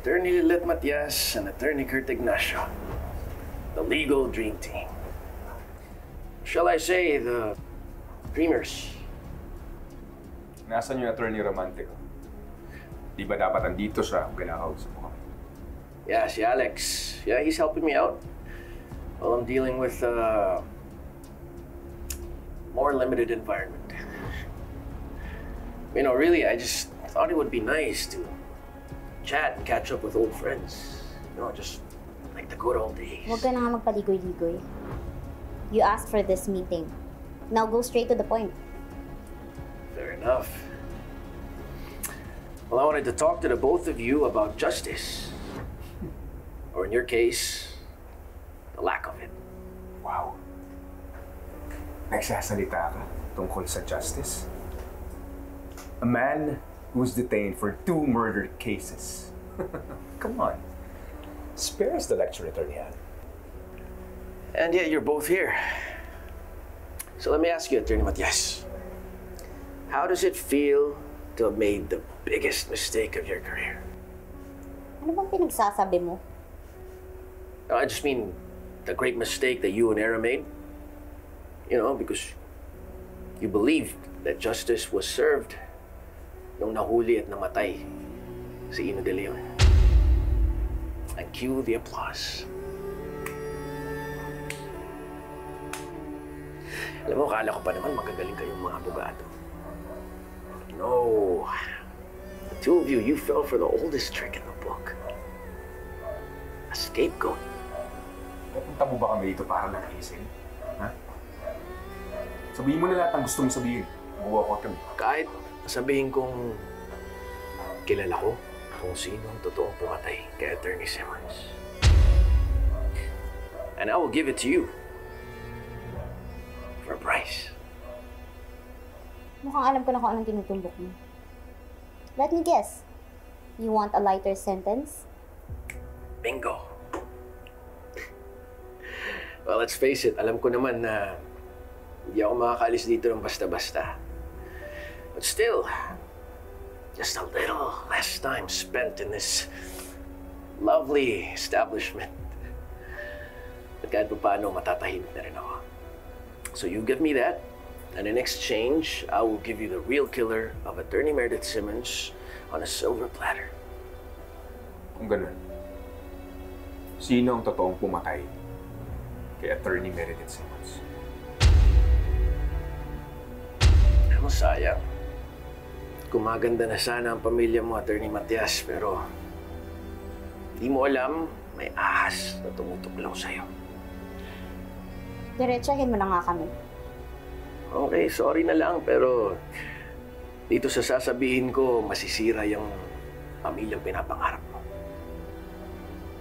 Attorney Lilet Matias and Attorney Kurt Ignacio. The legal dream team. Shall I say, the dreamers? Nasaan yung Attorney Romantico? Di ba dapat andito siya kung kinakausap mo kami? Yeah, si Alex. Yeah, he's helping me out while I'm dealing with a more limited environment. You know, really, I just thought it would be nice to chat and catch up with old friends. You know, just like the good old days. Huwag ka na nga magpaligoy-ligoy. You asked for this meeting. Now go straight to the point. Fair enough. Well, I wanted to talk to the both of you about justice. Or in your case, the lack of it. Wow. Nagsasalita ka tungkol sa justice? A man who's detained for 2 murder cases. Come on. Spare us the lecture, Attorney Han. And yet you're both here. So let me ask you, Attorney Matias. How does it feel to have made the biggest mistake of your career? Ano bang pinagsasabi mo? No, I just mean the great mistake that you and Era made. You know, because you believed that justice was served nung nahuli at namatay si Ino De Leon. And cue the applause. Alam mo, akala ko pa naman magagaling kayong mga abogado. No. The two of you fell for the oldest trick in the book. A scapegoat. Napunta mo ba kami dito para nakisin? Ha? Sabihin mo na lahat ang gusto mong sabihin. Mag-walk out kami. Kahit sabihin kong kilala ko kung sino ang totoong pumatay kay Attorney Simmons. And I will give it to you for a price. Mukhang alam ko na kung anong tinutumbok mo. Let me guess. You want a lighter sentence? Bingo. Well, let's face it, alam ko naman na hindi ako makakalis dito ng basta-basta. But still, just a little less time spent in this lovely establishment. At kahit pa paano, matatahimik na rin ako. So you give me that, and in exchange, I will give you the real killer of Attorney Meredith Simmons on a silver platter. Kung ganun, sino ang totoong pumatay kay Attorney Meredith Simmons? Ano, sayang. Kumaganda na sana ang pamilya mo, Attorney Matias, pero di mo alam, may ahas na tumutuklaw sa'yo. Diretsahin mo na nga kami. Okay, sorry na lang, pero dito sa sasabihin ko, masisira yung pamilyang pinapangarap mo.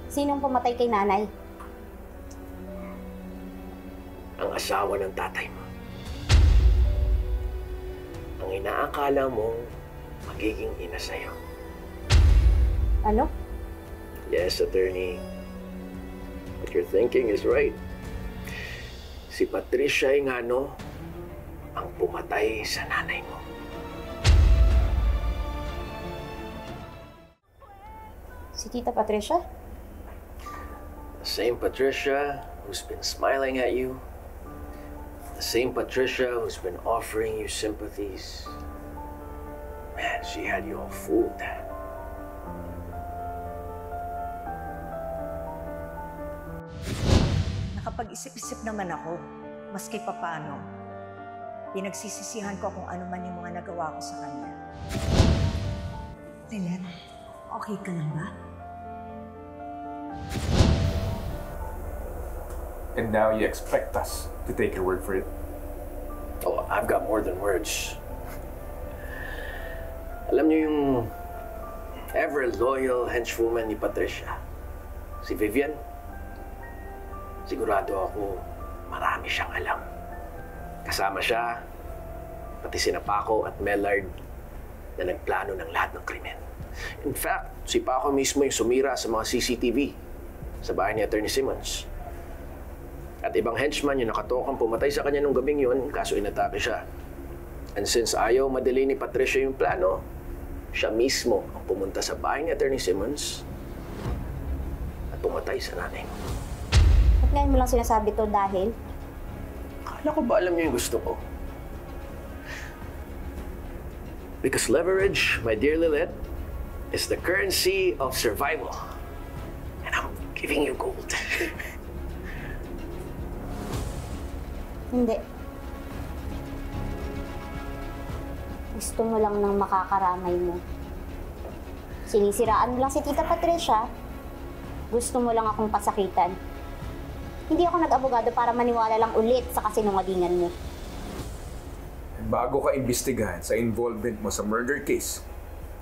Sinong pumatay kay nanay? Ang asawa ng tatay mo. Ang inaakala mong magiging ina sa'yo. Ano? Yes, Attorney. What you're thinking is right. Si Patricia Ingano ang pumatay sa nanay mo. Si Tita Patricia? The same Patricia who's been smiling at you. The same Patricia who's been offering you sympathies. Man, she had you all fooled. Nakapag-isip-isip naman ako, maski papaano. Pinagsisisihan ko kung ano man yung mga nagawa ko sa kanya. Lilet, okay ka lang ba? And now you expect us to take your word for it? Oh, I've got more than words. Alam niyo yung ever-loyal henchwoman ni Patricia, si Vivian? Sigurado ako marami siyang alam. Kasama siya, pati sina Paco at Mellard na nagplano ng lahat ng krimen. In fact, si Paco mismo yung sumira sa mga CCTV sa bahay ni Attorney Simmons. At ibang henchman yung nakatokang pumatay sa kanya nung gabing yun, kaso inatake siya. And since ayaw madali ni Patricia yung plano, siya mismo ang pumunta sa bahay ni Attorney Simmons pumatay sa nanay mo. At ngayon mo lang sinasabi to dahil Akala ko ba alam niyo yung gusto ko? Because leverage, my dear Lilith, is the currency of survival. And I'm giving you gold. hindi. Gusto mo lang ng makakaramay mo. Sinisiraan mo lang si Tita Patricia. Gusto mo lang akong pasakitan. Hindi ako nag-abogado para maniwala lang ulit sa kasinungalingan mo. Bago ka imbestigahan sa involvement mo sa murder case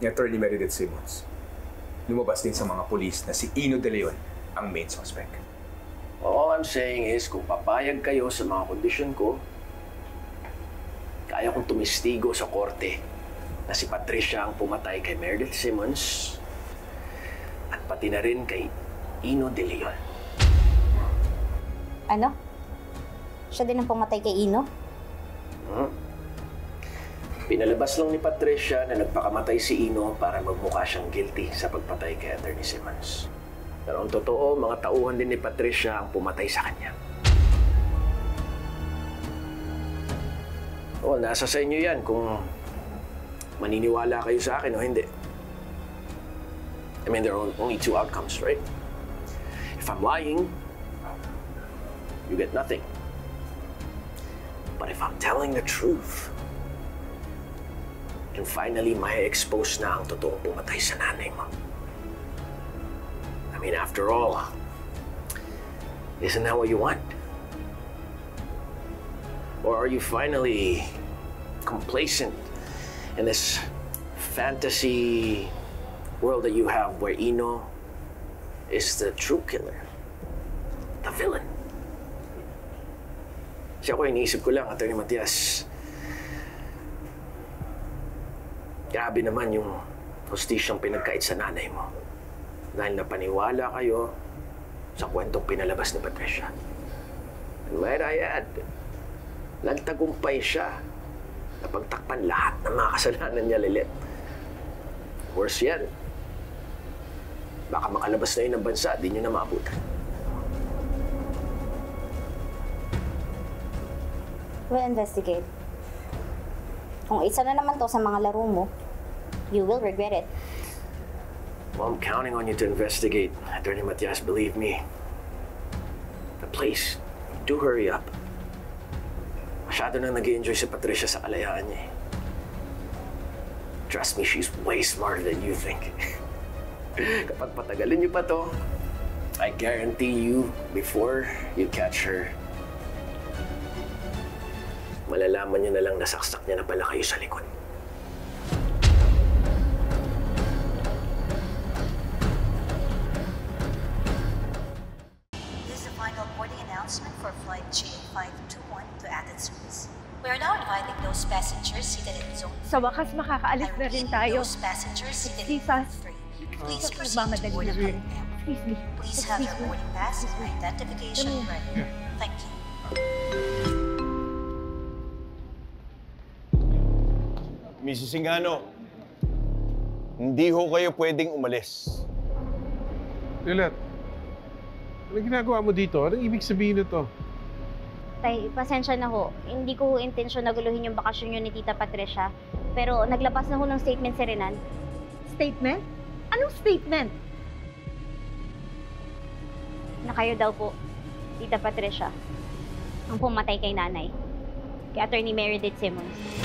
ni Attorney Meredith Simmons, lumabas din sa mga pulis na si Ino De Leon ang main suspect. All I'm saying is, kung papayag kayo sa mga kondisyon ko, kaya kong tumistigo sa korte na si Patricia ang pumatay kay Meredith Simmons at pati na rin kay Ino De Leon. Ano? Siya din ang pumatay kay Ino? Pinalabas lang ni Patricia na nagpakamatay si Ino para magmukha siyang guilty sa pagpatay kay Attorney Simmons. Pero ang totoo, mga tauhan din ni Patricia ang pumatay sa kanya. Well, nasa sa inyo yan kung maniniwala kayo sa akin o hindi. I mean, there are only two outcomes, right? If I'm lying, you get nothing. But if I'm telling the truth, and finally ma-expose na ang totoong pumatay sa nanay mo. I mean, after all, isn't that what you want? Or are you finally complacent in this fantasy world that you have where Ino is the true killer, the villain? Siya ko, iniisip ko lang, Atty. Matias, grabe naman yung hostisyang pinagkait sa nanay mo. Dahil napaniwala kayo sa kwentong pinalabas ni Patricia. And might I add, nagtagumpay siya na pagtakpan lahat ng mga kasalanan niya, Lilith. Worse yan. Baka makalabas na yun ng bansa, di nyo na maabutan. We'll investigate. Kung isa na naman to sa mga laro mo, you will regret it. Well, I'm counting on you to investigate. Attorney Matias, believe me. But please, do hurry up. Masyado nang nag-i-enjoy si Patricia sa kalayaan niya. Trust me, she's way smarter than you think. Kapag patagalin niyo pa to, I guarantee you, before you catch her, malalaman niyo na lang nasaksak niya na pala kayo sa likod. This is the final boarding announcement for flight JA521 to Athens, Greece. We are now inviting those passengers seated in zone. Sa wakas, makakaalis na rin tayo. Those passengers seated in Jesus. zone 3. Please proceed to Nagmamadali board na the rin. plane. Excuse me. Please have your boarding pass and identification ready. Thank you. Mrs. Singano, hindi ho kayo pwedeng umalis. Lilith, ano ginagawa mo dito? Anong ibig sabihin nito? Tay, pasensya na ho. Hindi ko ho intensyon na guluhin yung bakasyon nyo ni Tita Patricia. Pero naglabas na ho ng statement si Renan. Statement? Anong statement? Na kayo daw po, Tita Patricia, ang pumatay kay nanay. Kay Attorney Meredith Simmons.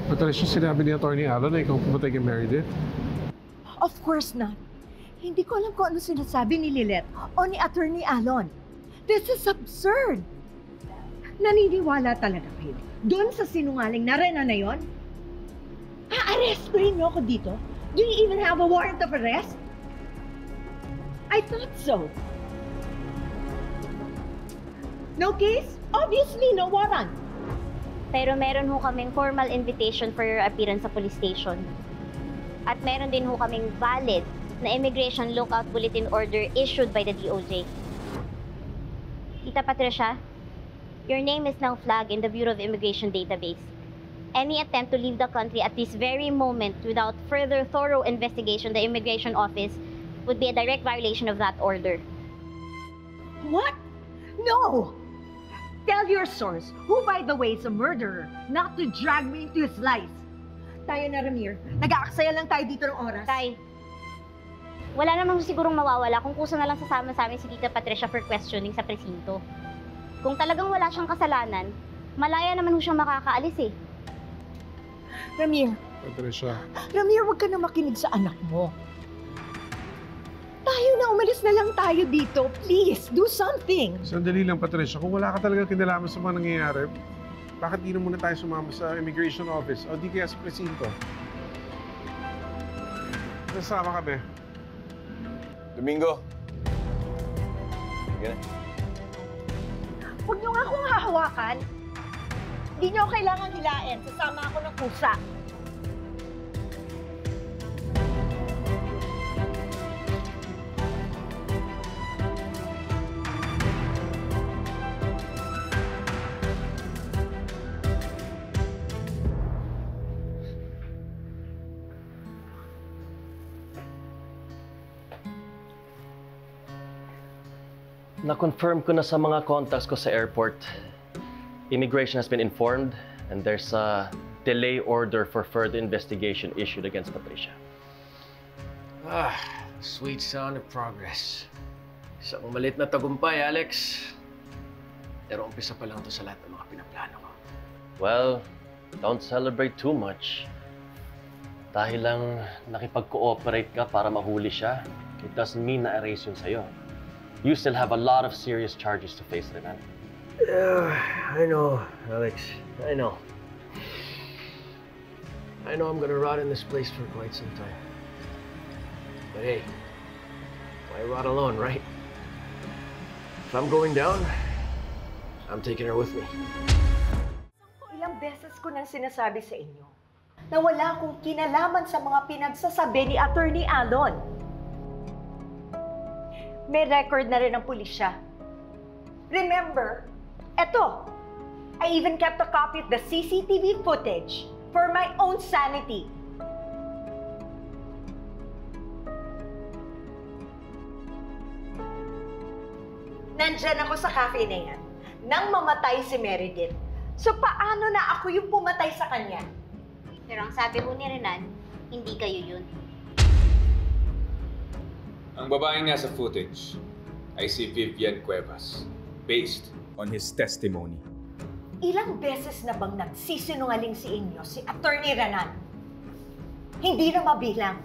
Patricia, sinabi ni Atty. Allen na ikaw pumatay kay Meredith? Of course not. Hindi ko alam kung ano sinasabi ni Lilith o ni Attorney Allen. This is absurd. Naniniwala talaga kayo doon sa sinungaling na Rena na yon? Aarestuhin niyo ako dito? Do you even have a warrant of arrest? I thought so. No case? Obviously, no warrant. Pero meron ho kaming formal invitation for your appearance sa police station. At meron din ho kaming valid na immigration lookout bulletin order issued by the DOJ. Tita Patricia, your name is now flagged in the Bureau of Immigration database. Any attempt to leave the country at this very moment without further thorough investigation the Immigration Office would be a direct violation of that order. What? No! Tell your source, who by the way is a murderer, not to drag me into his lies. Tayo na, Ramir. Nag-aaksaya lang tayo dito ng oras. Tay, wala namang sigurong mawawala kung kusa na lang sasama sa amin si Tita Patricia for questioning sa presinto. Kung talagang wala siyang kasalanan, malaya naman ho siyang makakaalis eh. Ramir, Patricia. Ramir, huwag ka na makinig sa anak mo. Tayo na, umalis na lang tayo dito. Please, do something. Sandali lang, Patricia. Kung wala ka talaga kinalaman sa mga nangyayari, bakit di na muna tayo sumama sa Immigration Office o di kaya sa presinto? Nasama kami. Domingo. Sige na. Huwag niyo nga akong hahawakan. Hindi niyo ako kailangan hilain. Sasama ako ng pusa. Na-confirm ko na sa mga contacts ko sa airport. Immigration has been informed and there's a delay order for further investigation issued against Patricia. Ah, sweet sound of progress. Isang maliit na tagumpay, Alex. Pero umpisa pa lang to sa lahat ng mga pinaplano ko. Well, don't celebrate too much. Dahil lang nakipag-cooperate ka para mahuli siya, it doesn't mean na-erase yun sa'yo. You still have a lot of serious charges to face, Renan. I know, Alex. I know. I know I'm gonna rot in this place for quite some time. But hey, why rot alone, right? If I'm going down, I'm taking her with me. Ilang beses ko nang sinasabi sa inyo na wala akong kinalaman sa mga pinagsasabi ni Attorney Alon. May record na rin ang pulisya. Remember, eto, I even kept a copy of the CCTV footage for my own sanity. Nandyan ako sa cafe na yan nang mamatay si Meredith. So paano na ako yung pumatay sa kanya? Pero ang sabi ho ni Renan, hindi kayo yun. Ang babaeng nasa footage ay si Vivian Cuevas, based on his testimony. Ilang beses na bang nagsisinungaling si inyo si Attorney Renan? Hindi na mabilang.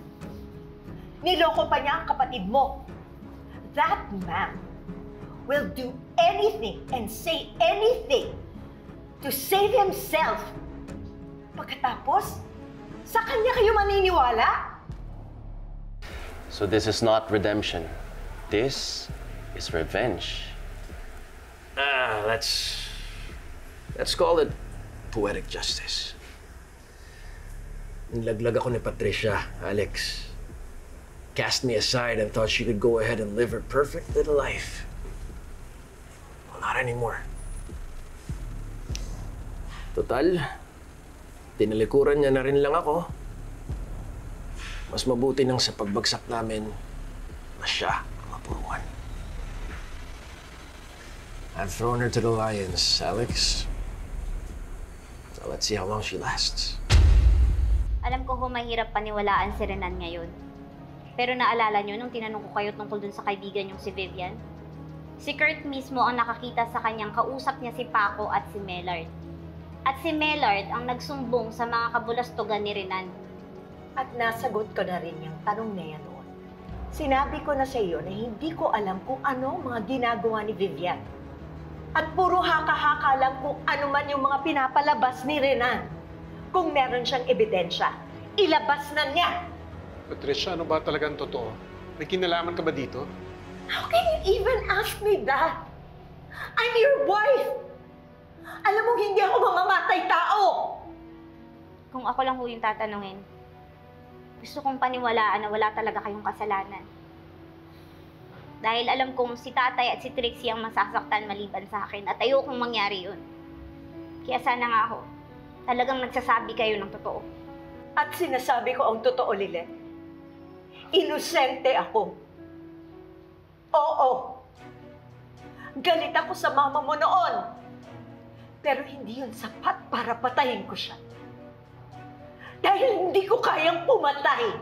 Niloko pa niya ang kapatid mo. That man will do anything and say anything to save himself. Pagkatapos, sa kanya kayo maniniwala? So this is not redemption. This is revenge. Let's call it poetic justice. Nilaglag ako ni Patricia, Alex. Cast me aside and thought she could go ahead and live her perfect little life. Well, not anymore. Total, tinalikuran niya na rin lang ako. Mas mabuti nang sa pagbagsak namin na siya ang mapuruan. I've thrown her to the lions, Alex. So let's see how long she lasts. Alam ko ho mahirap paniwalaan si Renan ngayon. Pero naalala nyo nung tinanong ko kayo tungkol dun sa kaibigan yung si Vivian? Si Kurt mismo ang nakakita sa kanyang kausap niya si Paco at si Mellard. At si Mellard ang nagsumbong sa mga kabulastugan ni Renan. At nasagot ko na rin yung tanong niya noon. Sinabi ko na sa iyo na hindi ko alam kung ano mga ginagawa ni Vivian. At puro haka-haka lang kung ano man yung mga pinapalabas ni Renan. Kung meron siyang ebidensya, ilabas na niya. Patricia, ano ba talagang totoo? May kinalaman ka ba dito? How can you even ask me that? I'm your wife! Alam mo, hindi ako mamamatay tao! Kung ako lang ho yung tatanungin, gusto kong paniwalaan na wala talaga kayong kasalanan. Dahil alam kong si tatay at si Trixie ang masasaktan maliban sa akin at ayokong mangyari yun. Kaya sana nga ako, talagang nagsasabi kayo ng totoo. At sinasabi ko ang totoo, Lilet. Inosente ako. Oo. Galit ako sa mama mo noon. Pero hindi yun sapat para patayin ko siya. Dahil hindi ko kayang pumatay.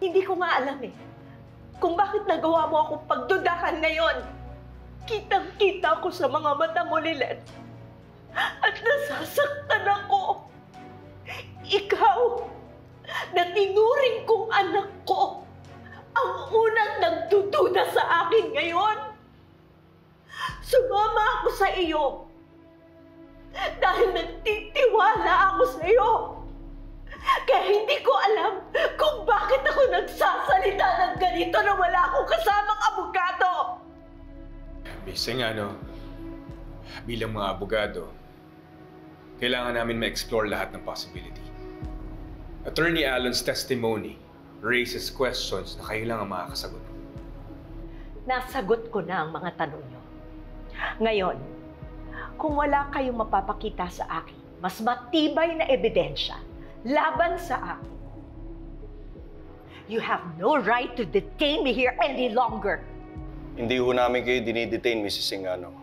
Hindi ko nga alam kung bakit nagawa mo akong pagdudahan ngayon. Kitang-kita ko sa mga mata mo, Lilet. At nasasaktan ako. Ikaw, na tinuring kong anak ko, ang unang nagdududa sa akin ngayon. Sumama ako sa iyo. Dahil nagtitiwala ako sa iyo. Kaya hindi ko alam kung bakit ako nagsasalita ng ganito na wala akong kasamang abogado. Bising bilang mga abogado, kailangan namin ma-explore lahat ng possibility. Attorney Allen's testimony raises questions na kayo lang ang makakasagot. Nasagot ko na ang mga tanong niyo. Ngayon, kung wala kayong mapapakita sa akin, mas matibay na ebidensya laban sa akin, you have no right to detain me here any longer. Hindi ho namin kayo dinidetain, Mrs. Singano.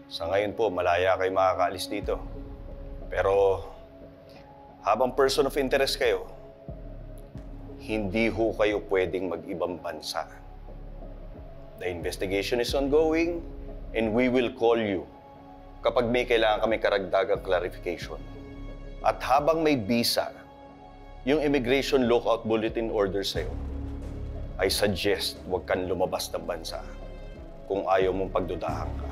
Sa ngayon po, malaya kayo makakaalis dito. Pero habang person of interest kayo, hindi ho kayo pwedeng mag-ibang bansa. The investigation is ongoing and we will call you kapag may kailangan kami karagdagang clarification. At habang may visa, yung immigration lookout bulletin order sa'yo, I suggest huwag kang lumabas ng bansa kung ayaw mong pagdudahan ka.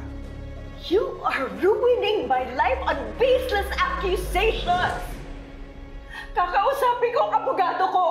You are ruining my life on baseless accusations! Kakausapin ko ang abogado ko!